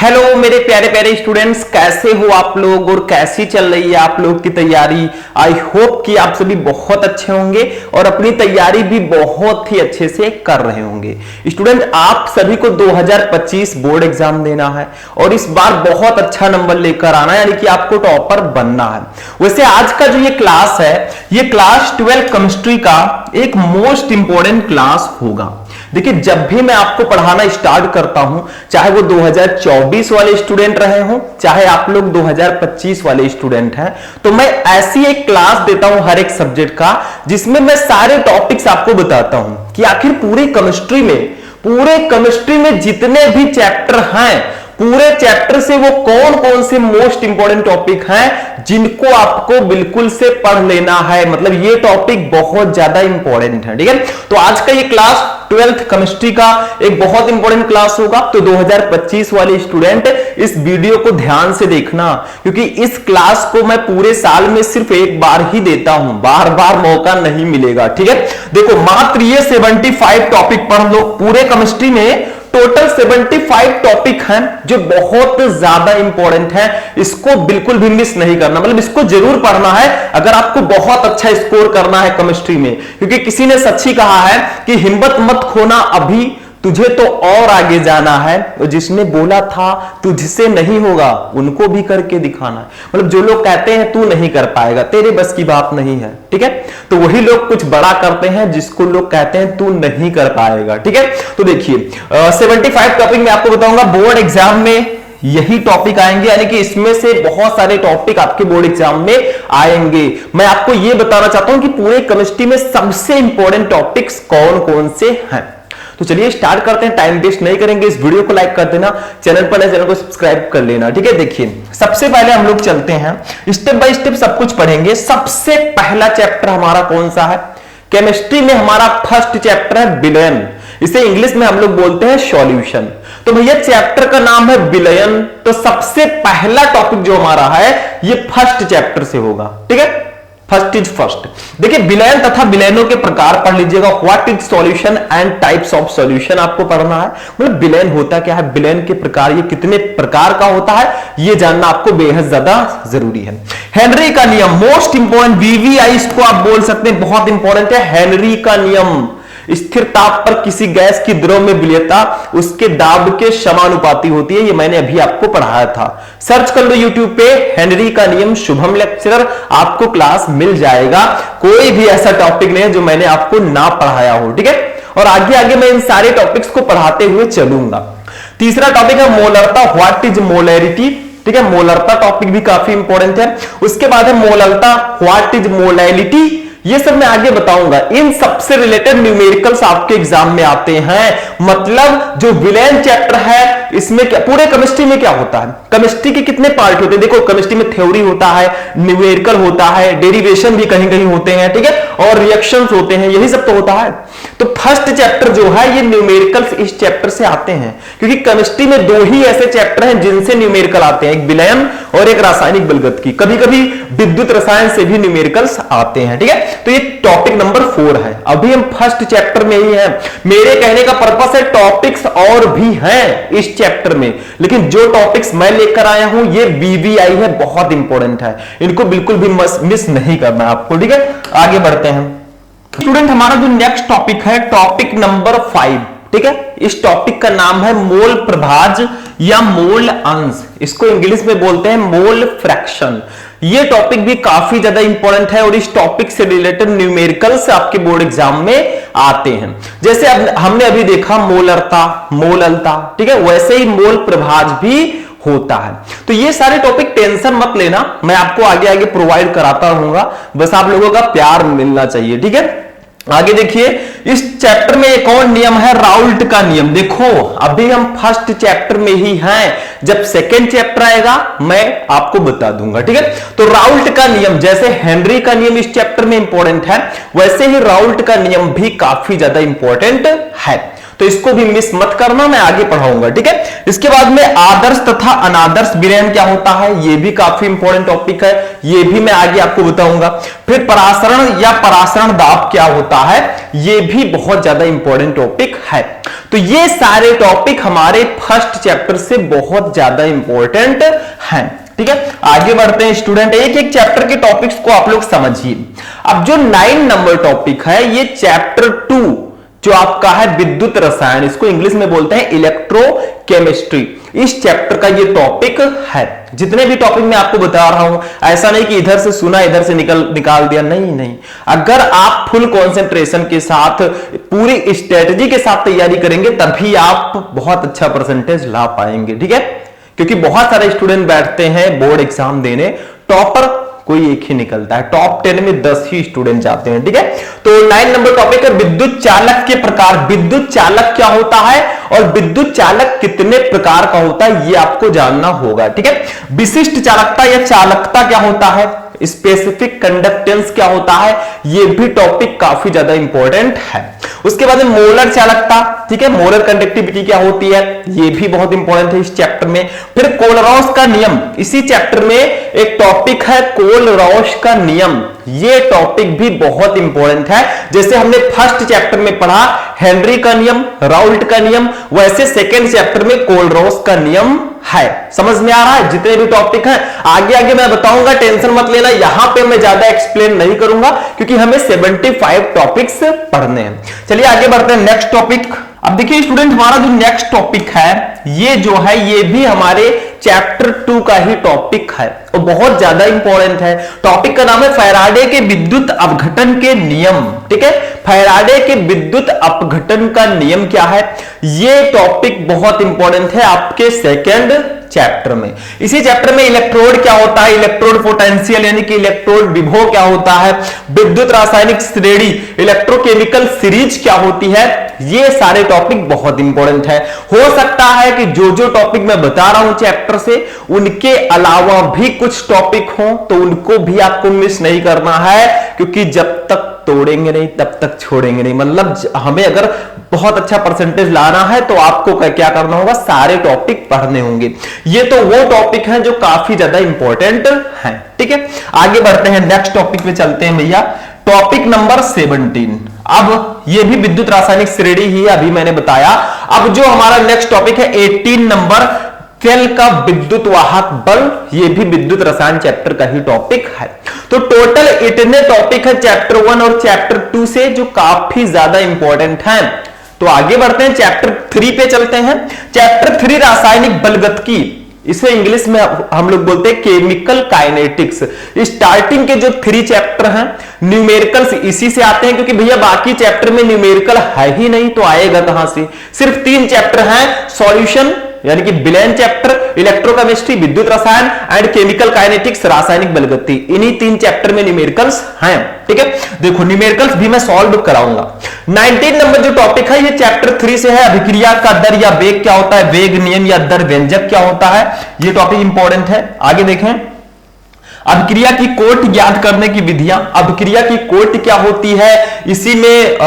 Hello मेरे प्यारे प्यारे स्टूडेंट्स, कैसे हो आप लोग और कैसी चल रही है आप लोग की तैयारी। आई होप कि आप सभी बहुत अच्छे होंगे और अपनी तैयारी भी बहुत ही अच्छे से कर रहे होंगे। स्टूडेंट, आप सभी को 2025 बोर्ड एग्जाम देना है और इस बार बहुत अच्छा नंबर लेकर आना है, यानी कि आपको टॉपर बनना है। वैसे आज का जो ये क्लास है, ये क्लास 12 केमिस्ट्री का एक मोस्ट इंपॉर्टेंट क्लास होगा। देखिए, जब भी मैं आपको पढ़ाना स्टार्ट करता हूं, चाहे वो 2024 वाले स्टूडेंट रहे हो, चाहे आप लोग 2025 वाले स्टूडेंट हैं, तो मैं ऐसी एक क्लास देता हूं हर एक सब्जेक्ट का, जिसमें मैं सारे टॉपिक्स आपको बताता हूं कि आखिर पूरे केमिस्ट्री में जितने भी चैप्टर हैं, पूरे चैप्टर से वो कौन कौन से मोस्ट इंपॉर्टेंट टॉपिक हैं जिनको आपको बिल्कुल से पढ़ लेना है। मतलब ये टॉपिक बहुत ज्यादा इंपॉर्टेंट है, ठीक है। तो आज का ये क्लास 12th केमिस्ट्री का एक बहुत इंपॉर्टेंट क्लास होगा। तो 2025 वाले स्टूडेंट इस वीडियो को ध्यान से देखना, क्योंकि इस क्लास को मैं पूरे साल में सिर्फ एक बार ही देता हूं, बार बार मौका नहीं मिलेगा, ठीक है। देखो, मात्र ये 75 टॉपिक पढ़ लो। पूरे केमिस्ट्री में टोटल 75 टॉपिक हैं जो बहुत ज्यादा इंपॉर्टेंट हैं। इसको बिल्कुल भी मिस नहीं करना, मतलब इसको जरूर पढ़ना है अगर आपको बहुत अच्छा स्कोर करना है केमिस्ट्री में। क्योंकि किसी ने सच ही कहा है कि हिम्मत मत खोना, अभी तुझे तो और आगे जाना है। और जिसने बोला था तुझसे नहीं होगा, उनको भी करके दिखाना है। मतलब जो लोग कहते हैं तू नहीं कर पाएगा, तेरे बस की बात नहीं है, ठीक है, तो वही लोग कुछ बड़ा करते हैं जिसको लोग कहते हैं तू नहीं कर पाएगा, ठीक है। तो देखिए, 75 टॉपिक मैं आपको बताऊंगा। बोर्ड एग्जाम में यही टॉपिक आएंगे, यानी कि इसमें से बहुत सारे टॉपिक आपके बोर्ड एग्जाम में आएंगे। मैं आपको यह बताना चाहता हूं कि पूरे केमिस्ट्री में सबसे इंपॉर्टेंट टॉपिक्स कौन कौन से हैं। तो चलिए स्टार्ट करते हैं, टाइम वेस्ट नहीं करेंगे। इस वीडियो को लाइक कर देना, चैनल पर नए चैनल को सब्सक्राइब कर लेना, ठीक है। देखिए, सबसे पहले हम लोग चलते हैं, स्टेप बाय स्टेप सब कुछ पढ़ेंगे। सबसे पहला चैप्टर हमारा कौन सा है? केमिस्ट्री में हमारा फर्स्ट चैप्टर है विलयन। इसे इंग्लिश में हम लोग बोलते हैं सॉल्यूशन। तो भैया चैप्टर का नाम है विलयन, तो सबसे पहला टॉपिक जो हमारा है ये फर्स्ट चैप्टर से होगा, ठीक है। First is first. देखिए, विलयन तथा विलयनों के प्रकार पढ़ लीजिएगा। What is solution and types of solution आपको पढ़ना है। मतलब विलयन होता क्या है, विलयन के प्रकार, ये कितने प्रकार का होता है, ये जानना आपको बेहद ज्यादा जरूरी है। हेनरी का नियम मोस्ट इंपॉर्टेंट, वीवीआई इसको आप बोल सकते हैं, बहुत इंपॉर्टेंट है। हेनरी का नियम, स्थिर ताप पर किसी गैस की द्रव में विलयता उसके दाब के समानुपाती होती है। ये मैंने अभी आपको पढ़ाया था, सर्च कर लो यूट्यूब पे, हेनरी का नियम, शुभम लेक्चरर, आपको क्लास मिल जाएगा। कोई भी ऐसा टॉपिक नहीं है जो मैंने आपको ना पढ़ाया हो, ठीक है। और आगे आगे मैं इन सारे टॉपिक्स को पढ़ाते हुए चलूंगा। तीसरा टॉपिक है मोलरता, व्हाट इज मोलैरिटी, ठीक है। मोलरता टॉपिक भी काफी इंपॉर्टेंट है। उसके बाद है मोलरता, व्हाट इज मोलैलिटी, ये सब मैं आगे बताऊंगा। इन सबसे रिलेटेड न्यूमेरिकल्स आपके एग्जाम में आते हैं। मतलब जो विलयन चैप्टर है, इसमें क्या, पूरे केमिस्ट्री में क्या होता है, केमिस्ट्री के कितने पार्ट होते हैं। देखो, केमिस्ट्री में थ्योरी होता है, न्यूमेरिकल होता है, डेरिवेशन भी कहीं कहीं होते हैं, ठीक है, और रिएक्शंस होते हैं, यही सब तो होता है। तो फर्स्ट चैप्टर जो है ये न्यूमेरिकल्स इस चैप्टर से आते हैं, क्योंकि केमिस्ट्री में दो ही ऐसे चैप्टर हैं जिनसे न्यूमेरिकल आते हैं, एक विलयन और एक रासायनिक बलगत की। कभी कभी विद्युत रसायन से भी न्यूमेरिकल्स आते हैं, ठीक है। तो ये टॉपिक नंबर 4 है। अभी हम फर्स्ट चैप्टर में ही हैं। मेरे कहने का पर्पस है टॉपिक्स और भी हैं इस चैप्टर में, लेकिन जो टॉपिक्स मैं लेकर आया हूं ये वीवीआई है, बहुत इंपॉर्टेंट है, इनको बिल्कुल भी मिस नहीं करना आपको, ठीक है। आगे बढ़ते हैं स्टूडेंट, हमारा जो नेक्स्ट टॉपिक है टॉपिक नंबर 5, ठीक है। इस टॉपिक का नाम है मोल प्रभाज या मोल अंश, इसको इंग्लिश में बोलते हैं मोल फ्रैक्शन। ये टॉपिक भी काफी ज्यादा इंपॉर्टेंट है और इस टॉपिक से रिलेटेड न्यूमेरिकल्स आपके बोर्ड एग्जाम में आते हैं। जैसे अब हमने अभी देखा मोलरता, मोललता, ठीक है, वैसे ही मोल प्रभाज भी होता है। तो ये सारे टॉपिक टेंशन मत लेना, मैं आपको आगे आगे प्रोवाइड कराता रहूंगा, बस आप लोगों का प्यार मिलना चाहिए, ठीक है। आगे देखिए, इस चैप्टर में एक और नियम है राउल्ट का नियम। देखो, अभी हम फर्स्ट चैप्टर में ही हैं, जब सेकेंड चैप्टर आएगा मैं आपको बता दूंगा, ठीक है। तो राउल्ट का नियम, जैसे हेनरी का नियम इस चैप्टर में इंपॉर्टेंट है, वैसे ही राउल्ट का नियम भी काफी ज्यादा इंपॉर्टेंट है। तो इसको भी मिस मत करना, मैं आगे पढ़ाऊंगा, ठीक है। इसके बाद में आदर्श तथा अनादर्श विलयन क्या होता है, ये भी काफी इंपॉर्टेंट टॉपिक है, ये भी मैं आगे आपको बताऊंगा। फिर परासरण या परासरण दाब क्या होता है, ये भी बहुत ज्यादा इंपॉर्टेंट टॉपिक है। तो ये सारे टॉपिक हमारे फर्स्ट चैप्टर से बहुत ज्यादा इंपॉर्टेंट हैं, ठीक है। आगे बढ़ते हैं स्टूडेंट, एक एक चैप्टर के टॉपिक्स को आप लोग समझिए। अब जो 9 नंबर टॉपिक है, ये चैप्टर 2 जो आपका है विद्युत रसायन, इसको इंग्लिश में बोलते हैं इलेक्ट्रोकेमिस्ट्री, इस चैप्टर का ये टॉपिक है। जितने भी टॉपिक मैं आपको बता रहा हूं, ऐसा नहीं कि इधर से सुना इधर से निकाल दिया, नहीं। अगर आप फुल कंसंट्रेशन के साथ पूरी स्ट्रेटजी के साथ तैयारी करेंगे तभी आप बहुत अच्छा परसेंटेज ला पाएंगे, ठीक है। क्योंकि बहुत सारे स्टूडेंट बैठते हैं बोर्ड एग्जाम देने, टॉपर कोई एक ही निकलता है, टॉप 10 में 10 ही स्टूडेंट जाते हैं, ठीक है। तो 9 नंबर टॉपिक है विद्युत चालक के प्रकार। विद्युत चालक क्या होता है और विद्युत चालक कितने प्रकार का होता है, ये आपको जानना होगा, ठीक है। विशिष्ट चालकता या चालकता क्या होता है, स्पेसिफिक कंडक्टेंस क्या होता है, ये भी टॉपिक काफी ज्यादा इंपॉर्टेंट है। उसके बाद में मोलर चालकता, ठीक है, मोलर कंडक्टिविटी क्या होती है, ये भी बहुत इंपॉर्टेंट है इस चैप्टर में। फिर कोलरॉस का नियम, इसी चैप्टर में एक टॉपिक है कोलरॉस का नियम, ये टॉपिक भी बहुत इंपॉर्टेंट है। जैसे हमने फर्स्ट चैप्टर में पढ़ा हेनरी का नियम, राउल्ट का नियम, वैसे सेकेंड चैप्टर में कोलरॉस का नियम है। समझ में आ रहा है, जितने भी टॉपिक हैं आगे आगे मैं बताऊंगा, टेंशन मत लेना, यहां पे मैं ज्यादा एक्सप्लेन नहीं करूंगा क्योंकि हमें 75 टॉपिक्स पढ़ने हैं। चलिए आगे बढ़ते हैं नेक्स्ट टॉपिक। अब देखिए स्टूडेंट, हमारा जो नेक्स्ट टॉपिक है ये जो है ये भी हमारे चैप्टर 2 का ही टॉपिक है और बहुत ज्यादा इंपॉर्टेंट है। टॉपिक का नाम है फैराडे के विद्युत अपघटन के नियम, ठीक है। फैराडे के विद्युत अपघटन का नियम क्या है, ये टॉपिक बहुत इंपॉर्टेंट है आपके सेकेंड चैप्टर में। इसी चैप्टर में इलेक्ट्रोड क्या होता है, इलेक्ट्रोड पोटेंशियल यानी कि इलेक्ट्रोड विभव क्या होता है, विद्युत रासायनिक श्रेणी इलेक्ट्रोकेमिकल सीरीज क्या होती है, ये सारे टॉपिक बहुत इंपॉर्टेंट है। हो सकता है कि जो टॉपिक मैं बता रहा हूं चैप्टर से उनके अलावा भी कुछ टॉपिक हो तो उनको भी आपको मिस नहीं करना है, क्योंकि जब तक तोड़ेंगे नहीं तब तक छोड़ेंगे नहीं। मतलब हमें अगर बहुत अच्छा परसेंटेज लाना है तो आपको क्या करना होगा, सारे टॉपिक पढ़ने होंगे। ये तो वो टॉपिक हैं जो काफी ज्यादा इंपॉर्टेंट हैं, ठीक है। आगे बढ़ते हैं, नेक्स्ट टॉपिक पे चलते हैं भैया, टॉपिक नंबर 17। अब ये भी विद्युत रासायनिक श्रेणी ही है, अभी मैंने बताया। अब जो हमारा नेक्स्ट टॉपिक है 18 नंबर, तेल का विद्युत वाहक बल, ये भी विद्युत रसायन चैप्टर का ही टॉपिक है। तो टोटल इतने टॉपिक है चैप्टर 1 और चैप्टर 2 से जो काफी ज्यादा इंपॉर्टेंट हैं। तो आगे बढ़ते हैं, चैप्टर 3 पे चलते हैं। चैप्टर 3 रासायनिक बलगतिकी, इसे इंग्लिश में हम लोग बोलते हैं केमिकल काइनेटिक्स। स्टार्टिंग के जो 3 चैप्टर हैं न्यूमेरिकल्स इसी से आते हैं, क्योंकि भैया बाकी चैप्टर में न्यूमेरिकल है ही नहीं तो आएगा कहां से। सिर्फ 3 चैप्टर हैं, सॉल्यूशन यानी कि विलयन चैप्टर, इलेक्ट्रोकेमिस्ट्री विद्युत रसायन एंड केमिकल काइनेटिक्स रासायनिक बलगतिकी, इन्हीं 3 चैप्टर में न्यूमेरिकल्स हैं, ठीक है। देखो न्यूमेरिकल्स भी मैं सॉल्व कराऊंगा। 19 नंबर जो टॉपिक है ये चैप्टर 3 से है, अभिक्रिया का दर या वेग क्या होता है, वेग नियम या दर व्यंजक क्या होता है, ये टॉपिक इंपॉर्टेंट है। आगे देखें, अभिक्रिया की कोट ज्ञात करने की विधियां, अभिक्रिया की कोट क्या होती है, इसी में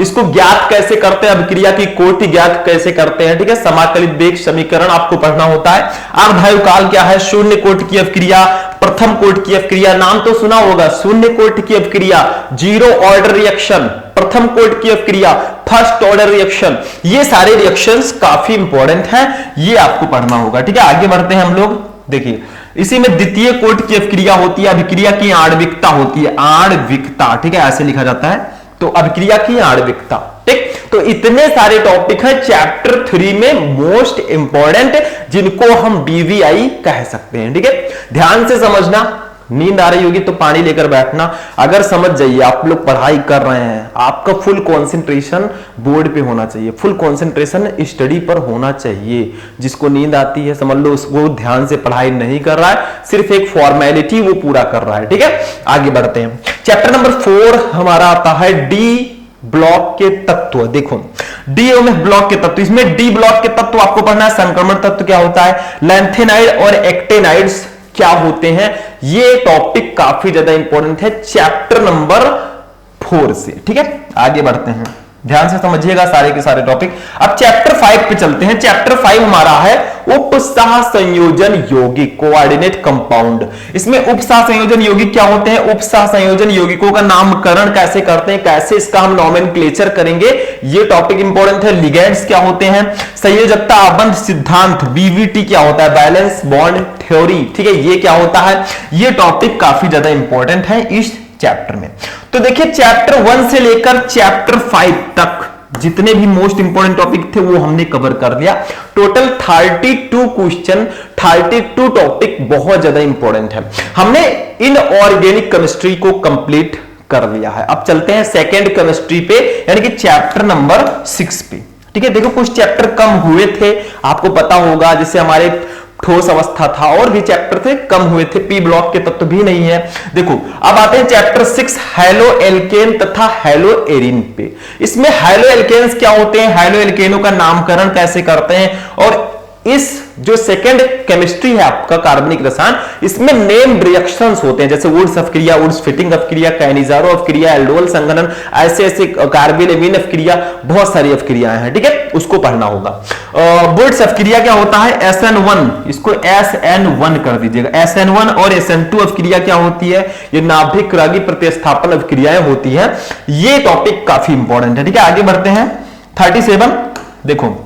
इसको ज्ञात कैसे करते हैं, अभिक्रिया की कोट ज्ञात कैसे करते हैं, ठीक है। समाकलित वेग समीकरण आपको पढ़ना होता है। अर्धायुकाल क्या है, शून्य कोट की अभिक्रिया, प्रथम कोट की अभिक्रिया, नाम तो सुना होगा, शून्य कोट की अभिक्रिया, जीरो ऑर्डर रिएक्शन, प्रथम कोट की अभिक्रिया, फर्स्ट ऑर्डर रिएक्शन, ये सारे रिएक्शंस काफी इंपॉर्टेंट हैं, ये आपको पढ़ना होगा, ठीक है। आगे बढ़ते हैं हम लोग, देखिए इसी में द्वितीय कोट की अभिक्रिया होती है, अभिक्रिया की आणविकता होती है, आणविकता, ठीक है, ऐसे लिखा जाता है। तो अभिक्रिया की आणविकता, ठीक। तो इतने सारे टॉपिक हैं चैप्टर 3 में मोस्ट इंपॉर्टेंट, जिनको हम BVI कह सकते हैं, ठीक है। ध्यान से समझना, नींद आ रही होगी तो पानी लेकर बैठना। अगर समझ जाइए आप लोग पढ़ाई कर रहे हैं, आपका फुल कंसंट्रेशन बोर्ड पे होना चाहिए, फुल कंसंट्रेशन स्टडी पर होना चाहिए। जिसको नींद आती है समझ लो उसको ध्यान से पढ़ाई नहीं कर रहा है, सिर्फ एक फॉर्मेलिटी वो पूरा कर रहा है, ठीक है। आगे बढ़ते हैं, चैप्टर नंबर 4 हमारा आता है डी ब्लॉक के तत्व। देखो डी में ब्लॉक के तत्व, इसमें डी ब्लॉक के तत्व आपको पढ़ना है। संक्रमण तत्व क्या होता है, लैंथेनाइड और एक्टेनाइड्स क्या होते हैं, ये टॉपिक काफी ज्यादा इंपॉर्टेंट है चैप्टर नंबर 4 से, ठीक है। आगे बढ़ते हैं, ध्यान से समझिएगा सारे के सारे टॉपिक। अब चैप्टर 5 पे चलते हैं। चैप्टर 5 हमारा है उपसह संयोजन यौगिक, कोऑर्डिनेट कंपाउंड। इसमें उपसह संयोजन यौगिक क्या होते हैं, उपसह संयोजन यौगिकों का नामकरण कैसे करते हैं, कैसे इसका हम नोमेनक्लेचर करेंगे, ये टॉपिक इंपॉर्टेंट है। लिगेंड्स क्या होते हैं, संयोजकता आबंध सिद्धांत बीवीटी क्या होता है, बैलेंस बॉन्ड थ्योरी, ठीक है, ये क्या होता है, ये टॉपिक काफी ज्यादा इंपॉर्टेंट है इस चैप्टर में। तो देखिए चैप्टर 1 से लेकर चैप्टर 5 तक जितने भी मोस्ट इंपोर्टेंट टॉपिक थे वो हमने कवर कर लिया। टोटल 32 क्वेश्चन, 32 टॉपिक बहुत ज्यादा इंपॉर्टेंट है। हमने इनऑर्गेनिक केमिस्ट्री को कंप्लीट कर लिया है। अब चलते हैं सेकेंड केमिस्ट्री पे, यानी कि चैप्टर नंबर 6 पे। ठीक है, देखो कुछ चैप्टर कम हुए थे, आपको पता होगा, जैसे हमारे ठोस अवस्था था, और भी चैप्टर थे कम हुए थे, पी ब्लॉक के तत्व भी नहीं है। देखो अब आते हैं चैप्टर 6 हैलो एल्केन तथा हैलो एरिन पे। इसमें हैलो एल्केन्स क्या होते हैं, हैलो एल्केनों का नामकरण कैसे करते हैं, और इस जो सेकेंड केमिस्ट्री है आपका कार्बनिक रसायन, इसमें नेम्ड रिएक्शंस होते हैं, जैसे वुड्स अपक्रिया, वुड्स फिटिंग अपक्रिया, कैनिजारो अपक्रिया, एल्डोल संघनन, ऐसे ऐसे कार्बेलेमीन अपक्रिया, बहुत सारी अपक्रियाएं हैं। ठीक है, उसको पढ़ना होगा। वुड्स अपक्रिया क्या होता है, SN1, इसको SN1 कर दीजिएगा। SN1 और SN2 अपक्रिया क्या होती है, ये नाभिक रागी प्रतिस्थापन अपक्रियाएं होती है। ये टॉपिक काफी इंपॉर्टेंट है। ठीक है, आगे बढ़ते हैं 37। देखो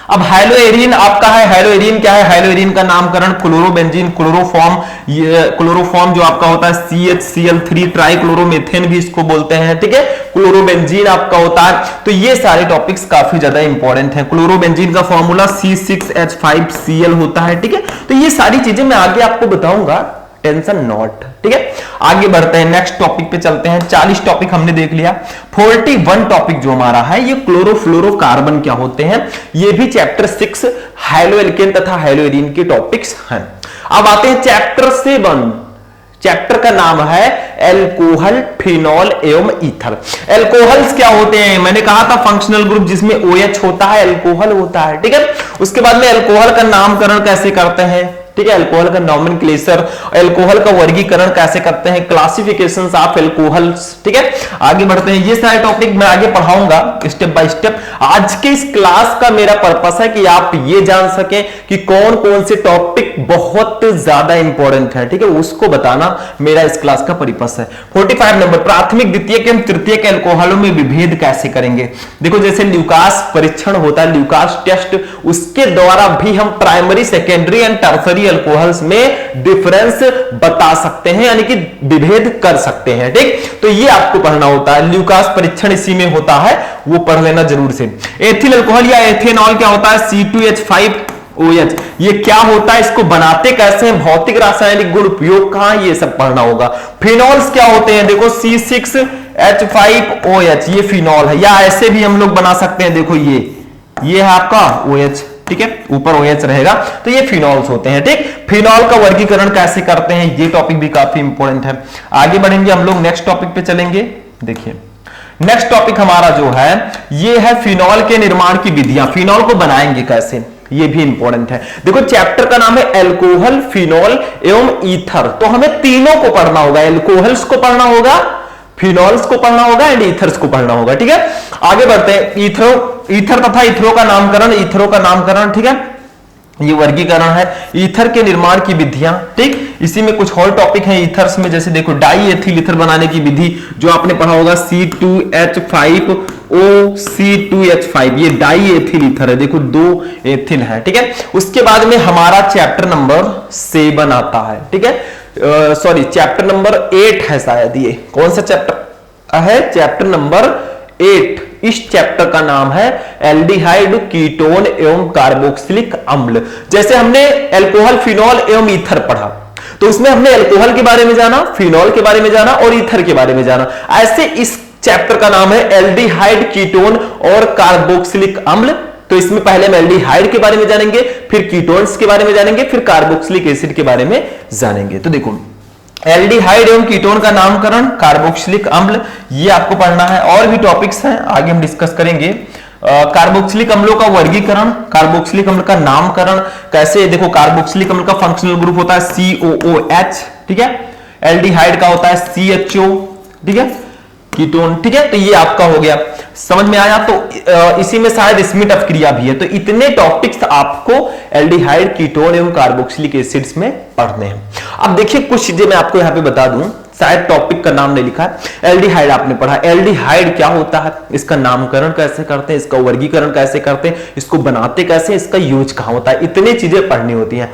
अब हाइलोएरिन आपका है, हाइलोएरिन क्या है, हाइलोएरिन का नामकरण क्लोरोबेंजीन, क्लोरोफॉर्म, ये क्लोरोफॉर्म जो आपका होता है CHCl3 ट्राइक्लोरोमेथेन भी इसको बोलते हैं। ठीक है, क्लोरोबेंजीन आपका होता है। तो ये सारे टॉपिक्स काफी ज्यादा इंपॉर्टेंट हैं। क्लोरोबेंजीन का फॉर्मूला C6H5Cl होता है। ठीक है, तो ये सारी चीजें मैं आगे आपको बताऊंगा, टेंशन नॉट। ठीक है, आगे बढ़ते हैं, नेक्स्ट टॉपिक पे चलते हैं। 40 टॉपिक हमने देख लिया। 41 टॉपिक जो हमारा है, ये क्लोरोफ्लोरोकार्बन क्या होते हैं, ये भी चैप्टर 6 हाइलोएल्केन तथा हाइलोएरिन के टॉपिक्स हैं। अब आते हैं चैप्टर 7। चैप्टर का नाम है एल्कोहल, फिनॉल एवं ईथर। एल्कोहल्स क्या होते हैं, मैंने कहा था फंक्शनल ग्रुप जिसमें OH होता है, एल्कोहल होता है। ठीक है, उसके बाद में एल्कोहल का नामकरण कैसे करते हैं, ठीक है, अल्कोहल का नोमेनक्लेचर, अल्कोहल का वर्गीकरण कैसे करते हैं, क्लासिफिकेशंस ऑफ अल्कोहल्स। ठीक है, आगे बढ़ते हैं। ये सारे टॉपिक मैं आगे पढ़ाऊंगा स्टेप बाय स्टेप। आज के इस क्लास का मेरा पर्पस है कि आप ये जान सकें कि कौन कौन से टॉपिक बहुत ज्यादा इंपॉर्टेंट है। ठीक है, उसको बताना मेरा इस क्लास का पर्पस है। 45 नंबर, प्राथमिक द्वितीयक एवं तृतीयक अल्कोहलों में विभेद कैसे करेंगे। देखो जैसे ल्यूकास परीक्षण होता है, ल्यूकास टेस्ट, उसके द्वारा भी हम primary, secondary and tertiary alcohols में डिफरेंस बता सकते हैं, यानी कि विभेद कर सकते हैं। ठीक, तो ये आपको पढ़ना होता है। ल्यूकास परीक्षण इसी में होता है, वो पढ़ लेना जरूर से। एथिल अल्कोहल या एथेनॉल क्या होता है, C2H5OH, ये क्या होता है, इसको बनाते कैसे हैं, भौतिक रासायनिक गुण उपयोग कहां, ये सब पढ़ना होगा। फिनॉल्स क्या होते हैं, देखो C6H5OH, ये फिनॉल है, या ऐसे भी हम लोग बना सकते हैं। देखो ये है आपका OH, ठीक है, ऊपर OH रहेगा, तो ये फिनॉल्स होते हैं। ठीक, फिनॉल का वर्गीकरण कैसे करते हैं, ये टॉपिक भी काफी इंपॉर्टेंट है। आगे बढ़ेंगे हम लोग, नेक्स्ट टॉपिक पे चलेंगे। देखिए नेक्स्ट टॉपिक हमारा जो है, ये है फिनॉल के निर्माण की विधियां, फिनॉल को बनाएंगे कैसे, ये भी इंपॉर्टेंट है। देखो चैप्टर का नाम है एल्कोहल, फिनॉल एवं ईथर, तो हमें तीनों को पढ़ना होगा, एल्कोहल्स को पढ़ना होगा, फिनॉल्स को पढ़ना होगा एंड ईथर्स को पढ़ना होगा। ठीक है, आगे बढ़ते हैं। ईथर तथा ईथरो का नामकरण, ईथरो का नामकरण, ठीक है, ये वर्गीकरण है। ईथर के निर्माण की विधियां, ठीक, इसी में कुछ और टॉपिक हैं ईथर्स में, जैसे देखो डाई एथिल ईथर बनाने की विधि जो आपने पढ़ा होगा, C2H5OC2H5, ये डाई एथिल ईथर है। देखो 2 एथिल है। ठीक है, उसके बाद में हमारा चैप्टर नंबर 7 आता है। ठीक है, सॉरी चैप्टर नंबर 8 है शायद, ये कौन सा चैप्टर है, चैप्टर नंबर 8। इस चैप्टर का नाम है एल्डिहाइड, कीटोन एवं कार्बोक्सिलिक अम्ल। जैसे हमने अल्कोहल, फिनॉल एवं ईथर पढ़ा, तो उसमें हमने अल्कोहल के बारे में जाना, फिनॉल के बारे में जाना और ईथर के बारे में जाना। ऐसे इस चैप्टर का नाम है एल्डिहाइड, कीटोन और कार्बोक्सिलिक अम्ल। तो इसमें पहले हम एल्डिहाइड के बारे में जानेंगे, फिर कीटोन्स के बारे में जानेंगे, फिर कार्बोक्सिलिक एसिड के बारे में जानेंगे। तो देखो एल्डिहाइड एवं कीटोन का नामकरण, कार्बोक्सिलिक अम्ल, ये आपको पढ़ना है। और भी टॉपिक्स हैं, आगे हम डिस्कस करेंगे। कार्बोक्सिलिक अम्लों का वर्गीकरण, कार्बोक्सिलिक अम्ल का नामकरण कैसे, देखो कार्बोक्सिलिक अम्ल का फंक्शनल ग्रुप होता है COOH, ठीक है, एल्डिहाइड का होता है CHO, ठीक है, कीटोन, ठीक है। तो ये आपका हो गया, समझ में आया। तो इसी में शायद स्मिट अपक्रिया भी है। तो इतने टॉपिक्स आपको एल्डिहाइड, कीटोन एवं कार्बोक्सिलिक एसिड्स में पढ़ने हैं। अब देखिए कुछ चीजें मैं आपको यहां पे बता दूं, शायद टॉपिक का नाम नहीं लिखा है। एल्डिहाइड आपने पढ़ा, एल्डिहाइड क्या होता है, इसका नामकरण कैसे करते हैं, इसका वर्गीकरण कैसे करते हैं, इसको बनाते कैसे, इसका यूज कहां होता है, इतनी चीजें पढ़नी होती हैं।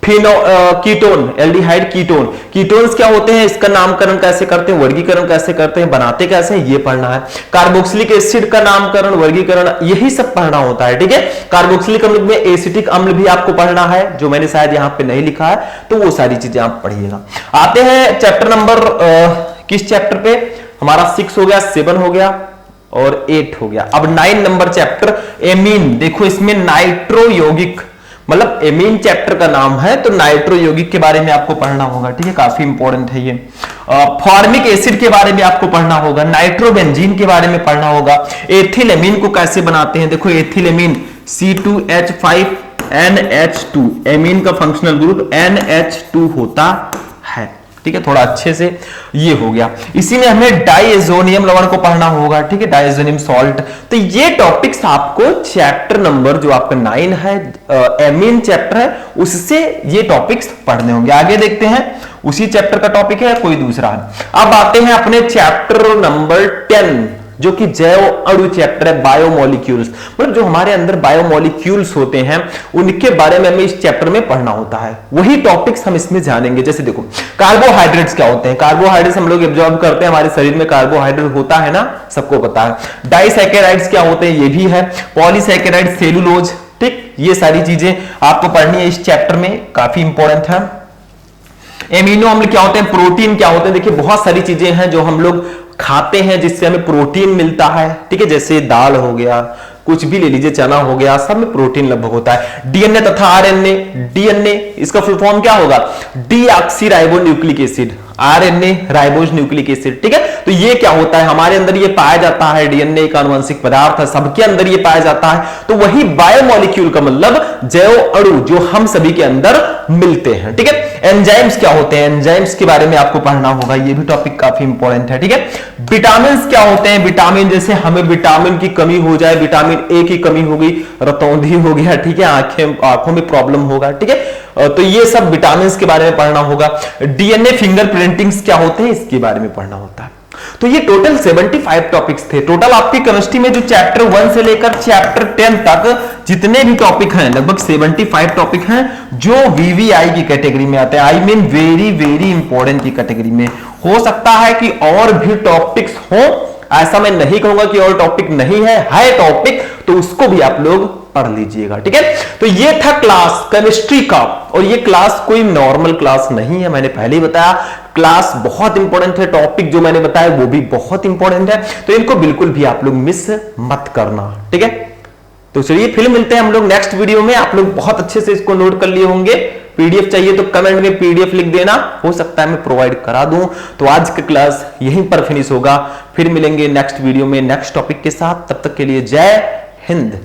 कीटोन, एल्डिहाइड कीटोन, कीटोन्स क्या होते हैं, इसका नामकरण कैसे करते हैं, वर्गीकरण कैसे करते हैं, बनाते कैसे हैं, ये पढ़ना है। कार्बोक्सिलिक एसिड का नामकरण, वर्गीकरण, यही सब पढ़ना होता है, ठीक है। कार्बोक्सिलिक अम्ल में एसिटिक अम्ल भी आपको पढ़ना है, जो मैंने शायद यहां पे नहीं लिखा है, तो वो सारी चीजें आप पढ़िएगा। आते हैं चैप्टर नंबर किस चैप्टर पे, हमारा 6 हो गया, 7 हो गया और 8 हो गया। अब 9 नंबर चैप्टर एमीन। देखो इसमें नाइट्रो यौगिक, मतलब एमीन चैप्टर का नाम है, तो नाइट्रो यौगिक के बारे में आपको पढ़ना होगा, ठीक है, काफी इंपॉर्टेंट है ये। फॉर्मिक एसिड के बारे में आपको पढ़ना होगा, नाइट्रोबेंजीन के बारे में पढ़ना होगा, एथिलेमीन को कैसे बनाते हैं। देखो एथिलेमीन C2H5NH2, एमीन का फंक्शनल ग्रुप NH2 होता है, ठीक है, थोड़ा अच्छे से ये हो गया। इसी में हमें डाइएजोनियम लवण को पढ़ना होगा, ठीक है, डाइएजोनियम सॉल्ट। तो ये टॉपिक्स आपको चैप्टर नंबर जो आपका 9 है, एमीन चैप्टर है, उससे ये टॉपिक्स पढ़ने होंगे। आगे देखते हैं, उसी चैप्टर का टॉपिक है कोई दूसरा है। अब आते हैं अपने चैप्टर नंबर 10, जो कि जैव अणु चैप्टर है, बायोमोलिक्यूल्स, मतलब जो हमारे अंदर बायोमोलिक्यूल्स होते हैं उनके बारे में हमें इस चैप्टर में पढ़ना होता है। वही टॉपिक्स हम इसमें जानेंगे। जैसे देखो कार्बोहाइड्रेट्स क्या होते हैं, कार्बोहाइड्रेट्स हम लोग एब्जॉर्ब करते हैं, हमारे शरीर में कार्बोहाइड्रेट होता है ना, सबको पता है। डाइसैकेराइड्स क्या होते हैं, ये भी है। पॉलीसैकेराइड, सेलुलोज, ठीक, ये सारी चीजें आपको पढ़नी है इस चैप्टर में, काफी इंपॉर्टेंट है। एमिनो अम्ल क्या होते हैं, प्रोटीन क्या होते हैं। देखिए बहुत सारी चीजें हैं जो हम लोग खाते हैं जिससे हमें प्रोटीन मिलता है, ठीक है, जैसे दाल हो गया, कुछ भी ले लीजिए, चना हो गया, सब में प्रोटीन लगभग होता है। डीएनए तथा आरएनए, डीएनए इसका फुल फॉर्म क्या होगा, deoxyribonucleic acid, RNA ribose nucleic acid, ठीक है। तो ये क्या होता है, हमारे अंदर ये पाया जाता है, डीएनए का आनुवंशिक पदार्थ है, सबके अंदर ये पाया जाता है। तो वही बायोमोलिक्यूल का मतलब जैव अणु जो हम सभी के अंदर मिलते हैं, ठीक है। एंजाइम्स क्या होते हैं, एंजाइम्स के बारे में आपको पढ़ना होगा, ये भी टॉपिक काफी इंपॉर्टेंट है, ठीक है। विटामिन क्या होते हैं, विटामिन, जैसे हमें विटामिन की कमी हो जाए, विटामिन ए की कमी हो गई, रतौंधी हो गया, ठीक है, आंखों में प्रॉब्लम होगा, ठीक है, तो ये सब विटामिन के बारे में पढ़ना होगा। डीएनए फिंगरप्रिंटिंग्स क्या होते हैं, इसके बारे में पढ़ना होता है। तो ये टोटल 75 टॉपिक्स थे। टोटल आपकी केमिस्ट्री में जो चैप्टर 1 से लेकर चैप्टर 10 तक जितने भी टॉपिक हैं, लगभग 75 टॉपिक हैं जो वीवीआई की कैटेगरी में आते हैं, I mean very very important की कैटेगरी में। हो सकता है कि और भी टॉपिक्स हो, ऐसा मैं नहीं कहूंगा कि और टॉपिक नहीं है टॉपिक, तो उसको भी आप लोग पढ़ लीजिएगा, ठीक है। तो ये था क्लास केमिस्ट्री का, और ये क्लास कोई नॉर्मल क्लास नहीं है, मैंने पहले ही बताया, क्लास बहुत इंपॉर्टेंट है। टॉपिक जो मैंने बताया वो भी बहुत इंपॉर्टेंट है, तो इनको बिल्कुल भी आप लोग मिस मत करना, ठीक है। तो चलिए फिर मिलते हैं हम लोग नेक्स्ट वीडियो में। आप लोग बहुत अच्छे से इसको नोट कर लिए होंगे। पीडीएफ चाहिए तो कमेंट में पीडीएफ लिख देना, हो सकता है मैं प्रोवाइड करा दूं। तो आज का क्लास यहीं पर फिनिश होगा, फिर मिलेंगे नेक्स्ट वीडियो में नेक्स्ट टॉपिक के साथ। तब तक के लिए जय हिंद।